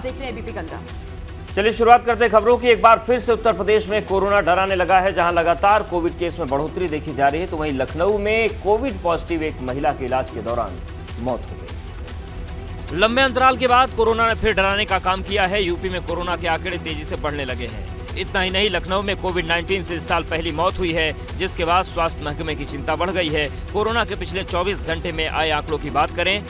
आप देख रहे हैं एबीपी गंगा। चलिए शुरुआत करते हैं खबरों की। एक बार फिर से उत्तर प्रदेश में कोरोना डराने लगा है। जहां लगातार कोविड केस में बढ़ोतरी देखी जा रही है, तो वहीं लखनऊ में कोविड पॉजिटिव एक महिला के इलाज के दौरान मौत हो गई। लंबे अंतराल के बाद कोरोना ने फिर डराने का काम किया है। यूपी में कोरोना के आंकड़े तेजी से बढ़ने लगे हैं। इतना ही नहीं, लखनऊ में कोविड-19 से इस साल पहली मौत हुई है, जिसके बाद स्वास्थ्य महकमे की चिंता बढ़ गई है। कोरोना के पिछले 24 घंटे में आए आंकड़ों की बात करें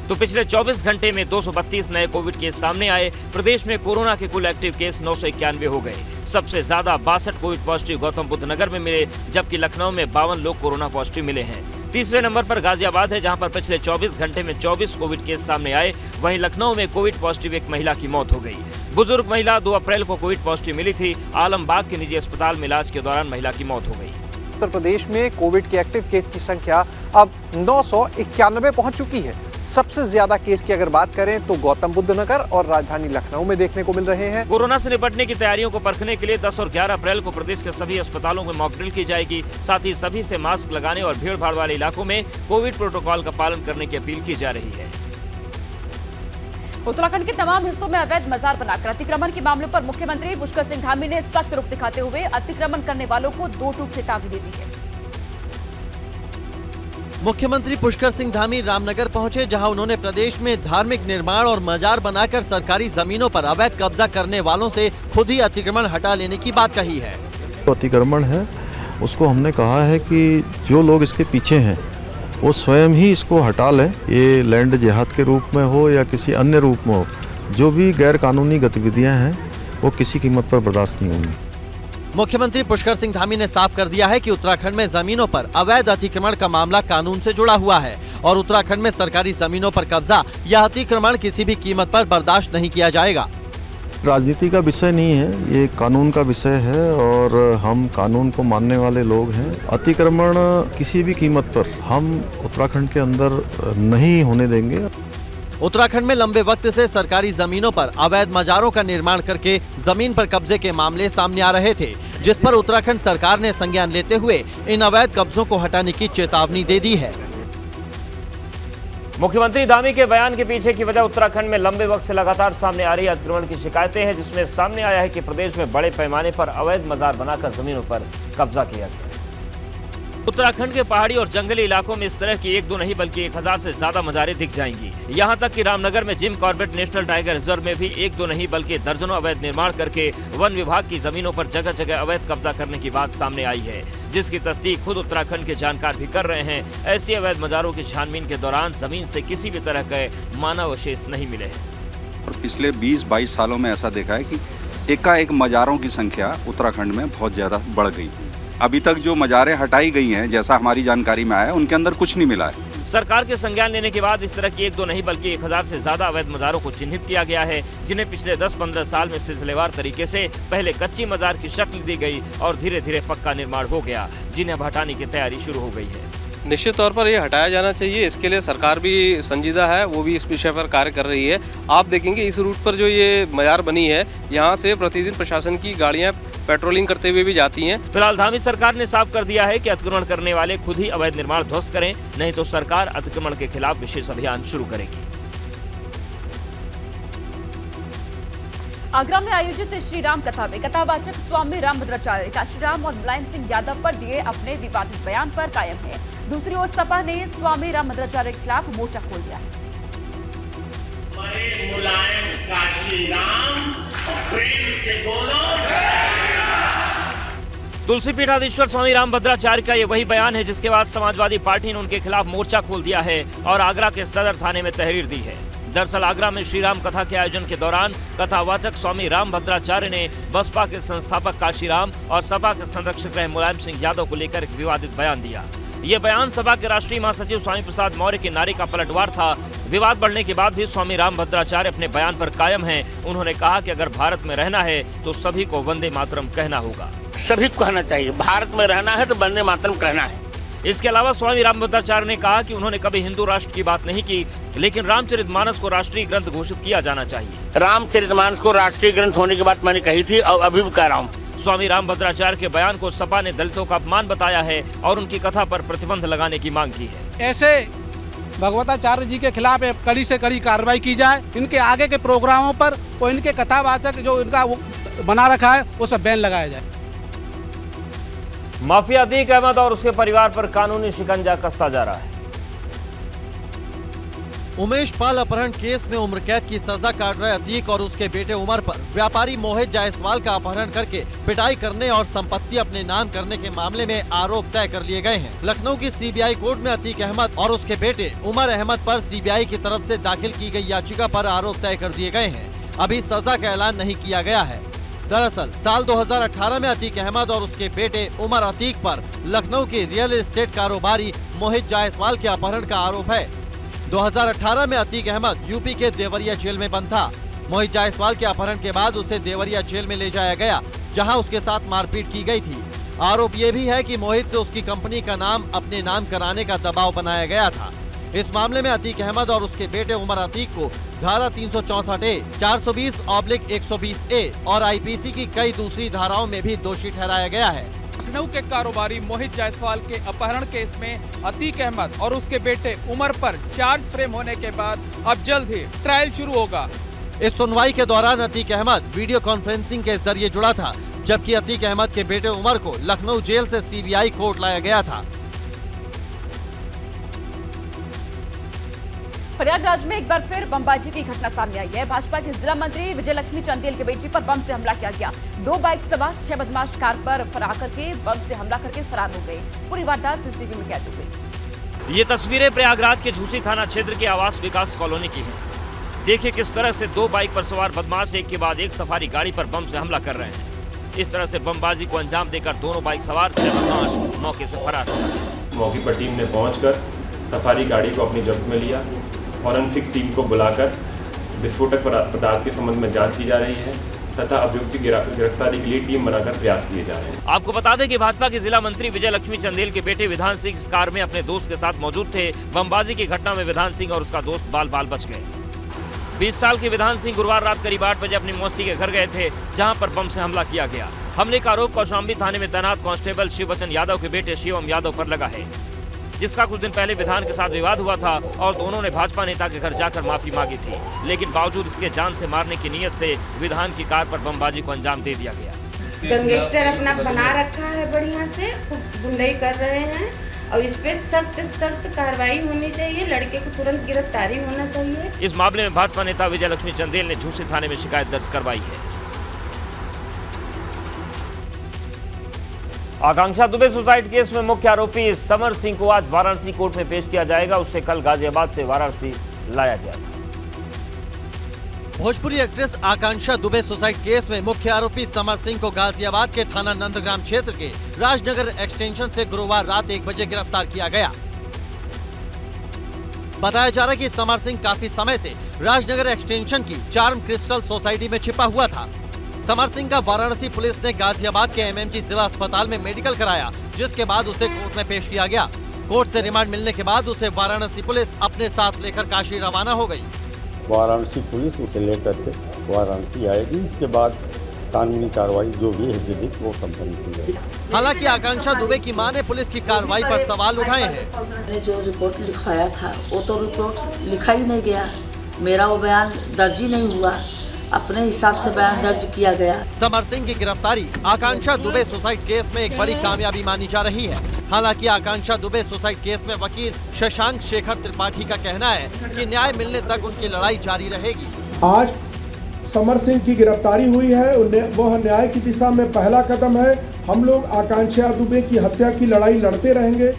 तो पिछले 24 घंटे में 232 नए कोविड केस सामने आए। प्रदेश में कोरोना के कुल एक्टिव केस 991 हो गए। सबसे ज्यादा 62 कोविड पॉजिटिव गौतम बुद्ध नगर में मिले, जबकि लखनऊ में 52 लोग कोरोना पॉजिटिव मिले हैं। तीसरे नंबर पर गाजियाबाद है, जहां पर पिछले 24 घंटे में 24 कोविड केस सामने आए। वहीं लखनऊ में कोविड पॉजिटिव एक महिला की मौत हो गई। बुजुर्ग महिला 2 अप्रैल को कोविड पॉजिटिव मिली थी। आलमबाग के निजी अस्पताल में इलाज के दौरान महिला की मौत हो गई। उत्तर प्रदेश में कोविड के एक्टिव केस की संख्या अब 991 पहुंच चुकी है। सबसे ज्यादा केस की अगर बात करें तो गौतम बुद्ध नगर और राजधानी लखनऊ में देखने को मिल रहे हैं। कोरोना से निपटने की तैयारियों को परखने के लिए 10 और 11 अप्रैल को प्रदेश के सभी अस्पतालों में मॉक ड्रिल की जाएगी। साथ ही सभी से मास्क लगाने और भीड़ भाड़ वाले इलाकों में कोविड प्रोटोकॉल का पालन करने की अपील की जा रही है। उत्तराखंड के तमाम हिस्सों में अवैध मजार बनाकर अतिक्रमण के मामलों पर मुख्यमंत्री पुष्कर सिंह धामी ने सख्त रुख दिखाते हुए अतिक्रमण करने वालों को 2 टूक चेतावनी दे दी है। मुख्यमंत्री पुष्कर सिंह धामी रामनगर पहुंचे, जहां उन्होंने प्रदेश में धार्मिक निर्माण और मजार बनाकर सरकारी जमीनों पर अवैध कब्जा करने वालों से खुद ही अतिक्रमण हटा लेने की बात कही है। अतिक्रमण है, उसको हमने कहा है कि जो लोग इसके पीछे हैं वो स्वयं ही इसको हटा लें। ये लैंड जिहाद के रूप में हो या किसी अन्य रूप में हो, जो भी गैर कानूनी गतिविधियां हैं वो किसी कीमत पर बर्दाश्त नहीं होंगी। मुख्यमंत्री पुष्कर सिंह धामी ने साफ कर दिया है कि उत्तराखंड में जमीनों पर अवैध अतिक्रमण का मामला कानून से जुड़ा हुआ है और उत्तराखंड में सरकारी जमीनों पर कब्जा या अतिक्रमण किसी भी कीमत पर बर्दाश्त नहीं किया जाएगा। राजनीति का विषय नहीं है, ये कानून का विषय है और हम कानून को मानने वाले लोग हैं। अतिक्रमण किसी भी कीमत पर हम उत्तराखंड के अंदर नहीं होने देंगे। उत्तराखंड में लंबे वक्त से सरकारी जमीनों पर अवैध मजारों का निर्माण करके जमीन पर कब्जे के मामले सामने आ रहे थे, जिस पर उत्तराखंड सरकार ने संज्ञान लेते हुए इन अवैध कब्जों को हटाने की चेतावनी दे दी है। मुख्यमंत्री धामी के बयान के पीछे की वजह उत्तराखंड में लंबे वक्त से लगातार सामने आ रही अतिक्रमण की शिकायतें हैं, जिसमें सामने आया है कि प्रदेश में बड़े पैमाने पर अवैध मजार बनाकर जमीनों पर कब्जा किया गया। उत्तराखंड के पहाड़ी और जंगली इलाकों में इस तरह की 1-2 नहीं बल्कि 1000 से ज्यादा मजारें दिख जाएंगी। यहाँ तक कि रामनगर में Jim Corbett national tiger reserve में भी 1-2 नहीं बल्कि दर्जनों अवैध निर्माण करके वन विभाग की जमीनों पर जगह जगह अवैध कब्जा करने की बात सामने आई है, जिसकी तस्दीक खुद उत्तराखंड के जानकार भी कर रहे हैं। ऐसी अवैध मजारों की छानबीन के दौरान जमीन से किसी भी तरह के मानव अवशेष नहीं मिले हैं। पिछले 20-22 सालों में ऐसा देखा है कि एकाएक मजारों की संख्या उत्तराखंड में बहुत ज्यादा बढ़ गई। अभी तक जो मजारें हटाई गई हैं, जैसा हमारी जानकारी में आया, उनके अंदर कुछ नहीं मिला है। सरकार के संज्ञान लेने के बाद इस तरह की 1-2 नहीं बल्कि 1000 से ज्यादा अवैध मजारों को चिन्हित किया गया है, जिन्हें पिछले 10-15 साल में सिलसिलेवार तरीके से पहले कच्ची मजार की शक्ल दी गई और धीरे धीरे पक्का निर्माण हो गया, जिन्हें हटाने की तैयारी शुरू हो गई है। निश्चित तौर पर ये हटाया जाना चाहिए। इसके लिए सरकार भी संजीदा है, वो भी इस विषय पर कार्य कर रही है। आप देखेंगे इस रूट पर जो ये मजार बनी है, यहाँ से प्रतिदिन प्रशासन की गाड़ियाँ पेट्रोलिंग करते हुए भी जाती हैं। फिलहाल धामी सरकार ने साफ कर दिया है कि अतिक्रमण करने वाले खुद ही अवैध निर्माण ध्वस्त करें, नहीं तो सरकार अतिक्रमण के खिलाफ विशेष अभियान शुरू करेगी। आगरा में आयोजित श्री राम कथा में कथावाचक स्वामी रामभद्राचार्य काशीराम और मुलायम सिंह यादव पर दिए अपने विवादित बयान पर कायम है। दूसरी ओर सपा ने स्वामी रामभद्राचार्य के खिलाफ मोर्चा खोल दिया है। मुलायम काशीराम प्रेम से बोलो। तुलसी पीठाधीश्वर स्वामी रामभद्राचार्य का ये वही बयान है जिसके बाद समाजवादी पार्टी ने उनके खिलाफ मोर्चा खोल दिया है और आगरा के सदर थाने में तहरीर दी है। दरअसल आगरा में श्री राम कथा के आयोजन के दौरान कथावाचक स्वामी रामभद्राचार्य ने बसपा के संस्थापक काशीराम और सपा के संरक्षक रहे मुलायम सिंह यादव को लेकर एक विवादित बयान दिया। ये बयान सपा के राष्ट्रीय महासचिव स्वामी प्रसाद मौर्य के नारे का पलटवार था। विवाद बढ़ने के बाद भी स्वामी रामभद्राचार्य अपने बयान पर कायम हैं। उन्होंने कहा कि अगर भारत में रहना है तो सभी को वंदे मातरम कहना होगा। सभी को कहना चाहिए, भारत में रहना है तो वंदे मातरम कहना है। इसके अलावा स्वामी रामभद्राचार्य ने कहा कि उन्होंने कभी हिंदू राष्ट्र की बात नहीं की, लेकिन रामचरितमानस को राष्ट्रीय ग्रंथ घोषित किया जाना चाहिए। रामचरितमानस को राष्ट्रीय ग्रंथ होने की बात मैंने कही थी और अभी भी कह रहा हूँ। स्वामी रामभद्राचार्य के बयान को सपा ने दलितों का अपमान बताया है और उनकी कथा पर प्रतिबंध लगाने की मांग की है। ऐसे भगवताचार्य जी के खिलाफ कड़ी से कड़ी कार्रवाई की जाए। इनके आगे के प्रोग्रामों पर वो इनके कथावाचक जो इनका वो बना रखा है वो सब बैन लगाया जाए। माफिया अतीक अहमद और उसके परिवार पर कानूनी शिकंजा कसता जा रहा है। उमेश पाल अपहरण केस में उम्र कैद की सजा काट रहे अतीक और उसके बेटे उमर पर व्यापारी मोहित जायसवाल का अपहरण करके पिटाई करने और संपत्ति अपने नाम करने के मामले में आरोप तय कर लिए गए हैं। लखनऊ की सीबीआई कोर्ट में अतीक अहमद और उसके बेटे उमर अहमद पर सीबीआई की तरफ से दाखिल की गई याचिका पर आरोप तय कर दिए गए हैं। अभी सजा का ऐलान नहीं किया गया है। दरअसल साल 2018 में अतीक अहमद और उसके बेटे उमर अतीक पर लखनऊ के रियल एस्टेट कारोबारी मोहित जायसवाल के अपहरण का आरोप है। 2018 में अतीक अहमद यूपी के देवरिया जेल में बंद था। मोहित जायसवाल के अपहरण के बाद उसे देवरिया जेल में ले जाया गया, जहां उसके साथ मारपीट की गई थी। आरोप ये भी है कि मोहित से उसकी कंपनी का नाम अपने नाम कराने का दबाव बनाया गया था। इस मामले में अतीक अहमद और उसके बेटे उमर अतीक को धारा 364A, 420/120A और आईपीसी की कई दूसरी धाराओं में भी दोषी ठहराया गया है। लखनऊ के कारोबारी मोहित जायसवाल के अपहरण केस में अतीक अहमद और उसके बेटे उमर पर चार्ज फ्रेम होने के बाद अब जल्द ही ट्रायल शुरू होगा। इस सुनवाई के दौरान अतीक अहमद वीडियो कॉन्फ्रेंसिंग के जरिए जुड़ा था, जबकि अतीक अहमद के बेटे उमर को लखनऊ जेल से सीबीआई कोर्ट लाया गया था। प्रयागराज में एक बार फिर बमबाजी की घटना सामने आई है। भाजपा के जिला मंत्री विजय लक्ष्मी चंदेल के बेटी पर बम से हमला किया गया। 2 बाइक सवार 6 बदमाश कार पर फरार करके बम से हमला करके फरार हो गए। पूरी वारदात सीसीटीवी में कैद हो गई। ये तस्वीरें प्रयागराज के झूसी थाना क्षेत्र के आवास विकास कॉलोनी की हैं। देखिए किस तरह से 2 बाइक पर सवार बदमाश एक के बाद एक सफारी गाड़ी पर बम से हमला कर रहे हैं। इस तरह से बमबाजी को अंजाम देकर दोनों बाइक सवार 6 बदमाश मौके से फरार हो गए। मौके पर टीम ने पहुंचकर सफारी गाड़ी को अपनी जब्त में लिया। फॉरेंसिक टीम को बुलाकर विस्फोटक पदार्थ के संबंध में जांच की जा रही है तथा अभियुक्त की गिरफ्तारी के लिए टीम बनाकर प्रयास किए जा रहे हैं। आपको बता दें कि भाजपा के जिला मंत्री विजय लक्ष्मी चंदेल के बेटे विधान सिंह इस कार में अपने दोस्त के साथ मौजूद थे। बमबाजी की घटना में विधान सिंह और उसका दोस्त बाल बाल बच गए। 20 साल के विधान सिंह गुरुवार रात करीब 8 बजे अपनी मौसी के घर गए थे, जहां पर बम से हमला किया गया। हमले का आरोप कौशाम्बी थाने में तैनात कांस्टेबल शिववचन यादव के बेटे शिवम यादव पर लगा है, जिसका कुछ दिन पहले विधान के साथ विवाद हुआ था और दोनों ने भाजपा नेता के घर जाकर माफी मांगी थी। लेकिन बावजूद इसके जान से मारने की नीयत से विधान की कार पर बमबाजी को अंजाम दे दिया गया। गैंगस्टर अपना बना रखा है, बढ़िया से गुंडाई कर रहे हैं और इस पे सख्त कार्रवाई होनी चाहिए। लड़के को तुरंत गिरफ्तारी होना चाहिए। इस मामले में भाजपा नेता विजय लक्ष्मी चंदेल ने झूसी थाने में शिकायत दर्ज करवाई है। आकांक्षा दुबे सुसाइड केस में मुख्य आरोपी समर सिंह को आज वाराणसी कोर्ट में पेश किया जाएगा। उससे कल गाजियाबाद से वाराणसी लाया गया था। भोजपुरी एक्ट्रेस आकांक्षा दुबे सुसाइड केस में मुख्य आरोपी समर सिंह को गाजियाबाद के थाना नंदग्राम क्षेत्र के राजनगर एक्सटेंशन से गुरुवार रात 1 बजे गिरफ्तार किया गया। बताया जा रहा है कि समर सिंह काफी समय से राजनगर एक्सटेंशन की चार्म क्रिस्टल सोसाइटी में छिपा हुआ था। समर सिंह का वाराणसी पुलिस ने गाजियाबाद के एमएमजी जिला अस्पताल में मेडिकल कराया, जिसके बाद उसे कोर्ट में पेश किया गया। कोर्ट से रिमांड मिलने के बाद उसे वाराणसी पुलिस अपने साथ लेकर काशी रवाना हो गई। वाराणसी पुलिस उसे लेकर के वाराणसी आएगी। इसके बाद कानूनी कार्रवाई जो भी है विधिक वो संपन्न की जाएगी। हालांकि आकांक्षा दुबे की मां ने पुलिस की कार्रवाई पर सवाल उठाए हैं। मैंने जो रिपोर्ट लिखाया था वो तो रिपोर्ट लिखा ही नहीं गया, मेरा वो बयान दर्ज ही नहीं हुआ, अपने हिसाब से बयान दर्ज किया गया। समर सिंह की गिरफ्तारी आकांक्षा दुबे सुसाइड केस में एक बड़ी कामयाबी मानी जा रही है। हालांकि आकांक्षा दुबे सुसाइड केस में वकील शशांक शेखर त्रिपाठी का कहना है कि न्याय मिलने तक उनकी लड़ाई जारी रहेगी। आज समर सिंह की गिरफ्तारी हुई है, वह न्याय की दिशा में पहला कदम है। हम लोग आकांक्षा दुबे की हत्या की लड़ाई लड़ते रहेंगे।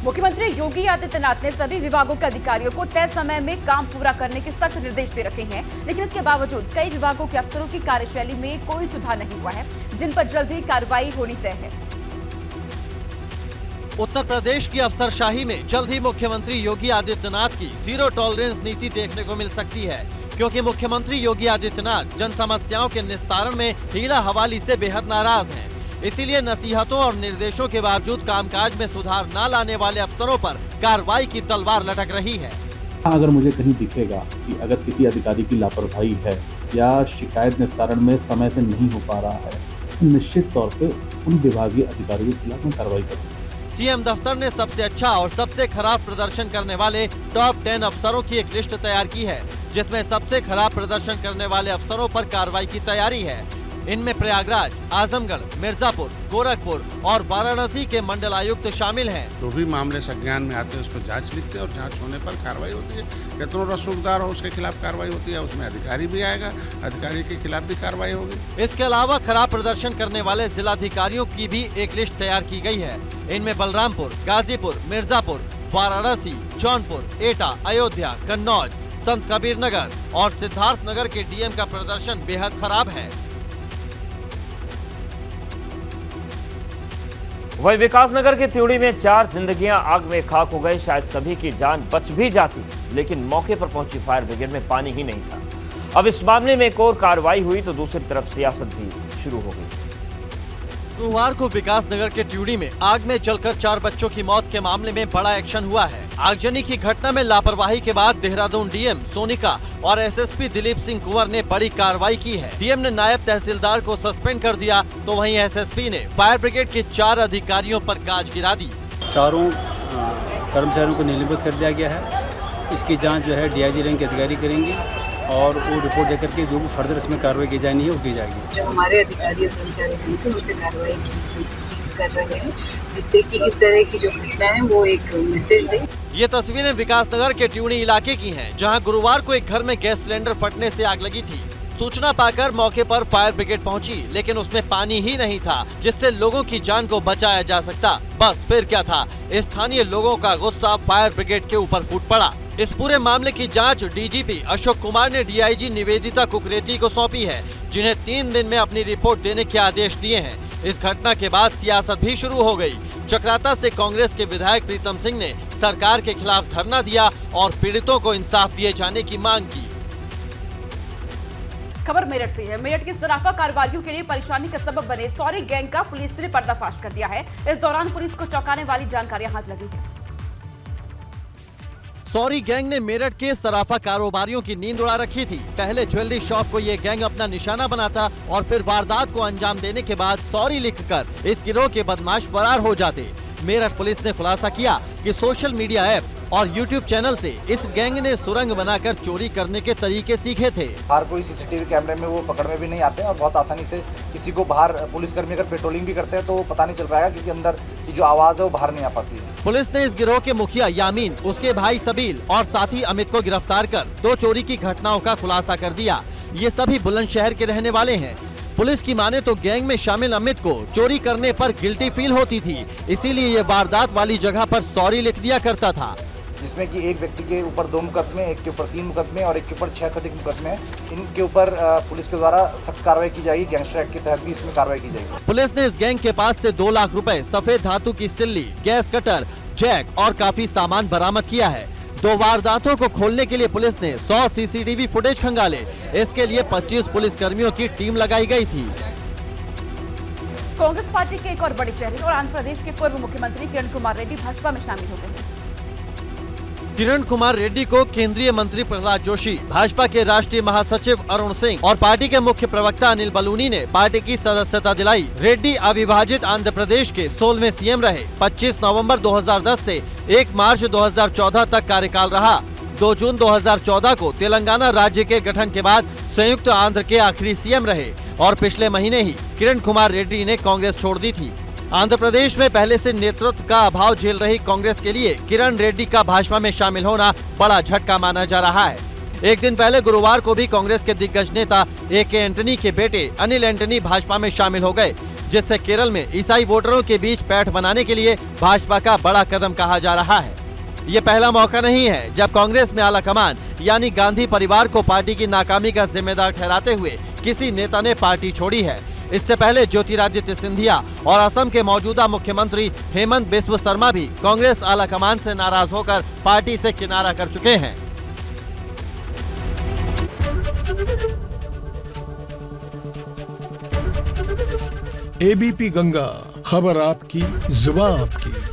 मुख्यमंत्री योगी आदित्यनाथ ने सभी विभागों के अधिकारियों को तय समय में काम पूरा करने के सख्त निर्देश दे रखे हैं, लेकिन इसके बावजूद कई विभागों के अफसरों की कार्यशैली में कोई सुधार नहीं हुआ है, जिन पर जल्द ही कार्रवाई होनी तय है। उत्तर प्रदेश की अफसरशाही में जल्द ही मुख्यमंत्री योगी आदित्यनाथ की जीरो टॉलरेंस नीति देखने को मिल सकती है, क्योंकि मुख्यमंत्री योगी आदित्यनाथ जन समस्याओं के निस्तारण में हीला हवाली से बेहद नाराज हैं। इसीलिए नसीहतों और निर्देशों के बावजूद कामकाज में सुधार न लाने वाले अफसरों पर कार्रवाई की तलवार लटक रही है। अगर मुझे कहीं दिखेगा कि अगर किसी अधिकारी की लापरवाही है या शिकायत निस्तारण में समय से नहीं हो पा रहा है, तो निश्चित तौर पे उन विभागीय अधिकारियों के खिलाफ मैं कार्रवाई करूंगा। सीएम दफ्तर ने सबसे अच्छा और सबसे खराब प्रदर्शन करने वाले टॉप 10 अफसरों की एक लिस्ट तैयार की है, जिसमें सबसे खराब प्रदर्शन करने वाले अफसरों पर कार्रवाई की तैयारी है। इनमें प्रयागराज, आजमगढ़, मिर्जापुर, गोरखपुर और वाराणसी के मंडल आयुक्त शामिल हैं। जो भी मामले संज्ञान में आते हैं उसको जांच लिखते हैं और जांच होने पर कार्रवाई होती है। कितना रसूखदार हो उसके खिलाफ कार्रवाई होती है, उसमें अधिकारी भी आएगा, अधिकारी के खिलाफ भी कार्रवाई होगी। इसके अलावा खराब प्रदर्शन करने वाले जिलाधिकारियों की भी एक लिस्ट तैयार की गई है। इनमें बलरामपुर, गाजीपुर, मिर्जापुर, वाराणसी, जौनपुर, एटा, अयोध्या, कन्नौज, संत कबीर नगर और सिद्धार्थ नगर के डीएम का प्रदर्शन बेहद खराब है। वही विकासनगर के त्यूड़ी में 4 जिंदगियां आग में खाक हो गई। शायद सभी की जान बच भी जाती, लेकिन मौके पर पहुंची फायर ब्रिगेड में पानी ही नहीं था। अब इस मामले में एक और कार्रवाई हुई तो दूसरी तरफ सियासत भी शुरू हो गई। सोमवार को विकासनगर के ट्यूडी में आग में जलकर 4 बच्चों की मौत के मामले में बड़ा एक्शन हुआ है। आगजनी की घटना में लापरवाही के बाद देहरादून डीएम सोनिका और एसएसपी दिलीप सिंह कुंवर ने बड़ी कार्रवाई की है। डीएम ने नायब तहसीलदार को सस्पेंड कर दिया तो वहीं एसएसपी ने फायर ब्रिगेड के 4 अधिकारियों पर गाज गिरा दी। चारों कर्मचारियों को निलंबित कर दिया गया है। इसकी जाँच जो है डीआईजी रैंक के अधिकारी करेंगे और वो रिपोर्ट देकर के जो भी फर्दर इसमें कार्रवाई की जानी है वो की जाएगी। जो हमारे अधिकारी और कर्मचारी थे उस पर कार्रवाई कर रहे हैं, जिससे कि इस तरह की जो घटना है वो एक मैसेज दे। ये तस्वीरें विकासनगर के ट्यूडी इलाके की हैं, जहां गुरुवार को एक घर में गैस सिलेंडर फटने से आग लगी थी। सूचना पाकर मौके पर फायर ब्रिगेड पहुंची, लेकिन उसमें पानी ही नहीं था जिससे लोगों की जान को बचाया जा सकता। बस फिर क्या था, स्थानीय लोगों का गुस्सा फायर ब्रिगेड के ऊपर फूट पड़ा। इस पूरे मामले की जांच डीजीपी अशोक कुमार ने डीआईजी निवेदिता कुकरेती को सौंपी है, जिन्हें 3 दिन में अपनी रिपोर्ट देने के आदेश दिए हैं। इस घटना के बाद सियासत भी शुरू हो गई। चक्राता से कांग्रेस के विधायक प्रीतम सिंह ने सरकार के खिलाफ धरना दिया और पीड़ितों को इंसाफ दिए जाने की मांग की। खबर मेरठ से है। मेरठ की सराफा कारोबारियों के लिए परेशानी का सबब बने सॉरी गैंग का पुलिस ने पर्दाफाश कर दिया है। इस दौरान पुलिस को चौंकाने वाली जानकारियां हाथ लगी है। सॉरी गैंग ने मेरठ के सराफा कारोबारियों की नींद उड़ा रखी थी। पहले ज्वेलरी शॉप को ये गैंग अपना निशाना बनाता और फिर वारदात को अंजाम देने के बाद सॉरी लिखकर इस गिरोह के बदमाश फरार हो जाते। मेरठ पुलिस ने खुलासा किया कि सोशल मीडिया ऐप और यूट्यूब चैनल से इस गैंग ने सुरंग बनाकर चोरी करने के तरीके सीखे थे। हर कोई सीसीटीवी कैमरे में वो पकड़ में भी नहीं आते और बहुत आसानी से किसी को बाहर पुलिसकर्मी अगर पेट्रोलिंग भी करते हैं तो पता नहीं चल पाएगा, क्योंकि अंदर की जो आवाज है वो बाहर नहीं आ पाती है। पुलिस ने इस गिरोह के मुखिया यामीन, उसके भाई सबील और साथी अमित को गिरफ्तार कर 2 चोरी की घटनाओं का खुलासा कर दिया। ये सभी बुलंदशहर के रहने वाले हैं। पुलिस की माने तो गैंग में शामिल अमित को चोरी करने पर गिल्टी फील होती थी, इसीलिए ये वारदात वाली जगह पर सॉरी लिख दिया करता था। जिसमें कि एक व्यक्ति के ऊपर 2 मुकदमे, एक के ऊपर 3 मुकदमे और एक के ऊपर 6 से अधिक मुकदमे। इनके ऊपर पुलिस के द्वारा सख्त कार्रवाई की जाएगी। गैंगस्टर एक्ट के तहत भी इसमें कार्रवाई की जाएगी। पुलिस ने इस गैंग के पास से 2 लाख रुपए, सफेद धातु की सिल्ली, गैस कटर, जैक और काफी सामान बरामद किया है। 2 वारदातों को खोलने के लिए पुलिस ने 100 सीसीटीवी फुटेज खंगाले। इसके लिए 25 पुलिस कर्मियों की टीम लगाई गई थी। कांग्रेस पार्टी के एक और बड़े चेहरे और आंध्र प्रदेश के पूर्व मुख्यमंत्री किरण कुमार रेड्डी भाजपा में शामिल हो गए हैं। किरण कुमार रेड्डी को केंद्रीय मंत्री प्रहलाद जोशी, भाजपा के राष्ट्रीय महासचिव अरुण सिंह और पार्टी के मुख्य प्रवक्ता अनिल बलूनी ने पार्टी की सदस्यता दिलाई। रेड्डी अविभाजित आंध्र प्रदेश के 16वें सीएम रहे। 25 नवंबर 2010 से 1 मार्च 2014 तक कार्यकाल रहा। 2 जून 2014 को तेलंगाना राज्य के गठन के बाद संयुक्त आंध्र के आखिरी सीएम रहे और पिछले महीने ही किरण कुमार रेड्डी ने कांग्रेस छोड़ दी थी। आंध्र प्रदेश में पहले से नेतृत्व का अभाव झेल रही कांग्रेस के लिए किरण रेड्डी का भाजपा में शामिल होना बड़ा झटका माना जा रहा है। एक दिन पहले गुरुवार को भी कांग्रेस के दिग्गज नेता AK एंटनी के बेटे अनिल एंटनी भाजपा में शामिल हो गए, जिससे केरल में ईसाई वोटरों के बीच पैठ बनाने के लिए भाजपा का बड़ा कदम कहा जा रहा है। ये पहला मौका नहीं है जब कांग्रेस में आलाकमान यानी गांधी परिवार को पार्टी की नाकामी का जिम्मेदार ठहराते हुए किसी नेता ने पार्टी छोड़ी है। इससे पहले ज्योतिरादित्य सिंधिया और असम के मौजूदा मुख्यमंत्री हेमंत बिस्व शर्मा भी कांग्रेस आलाकमान से नाराज होकर पार्टी से किनारा कर चुके हैं। ABP गंगा, खबर आपकी, जुबान आपकी।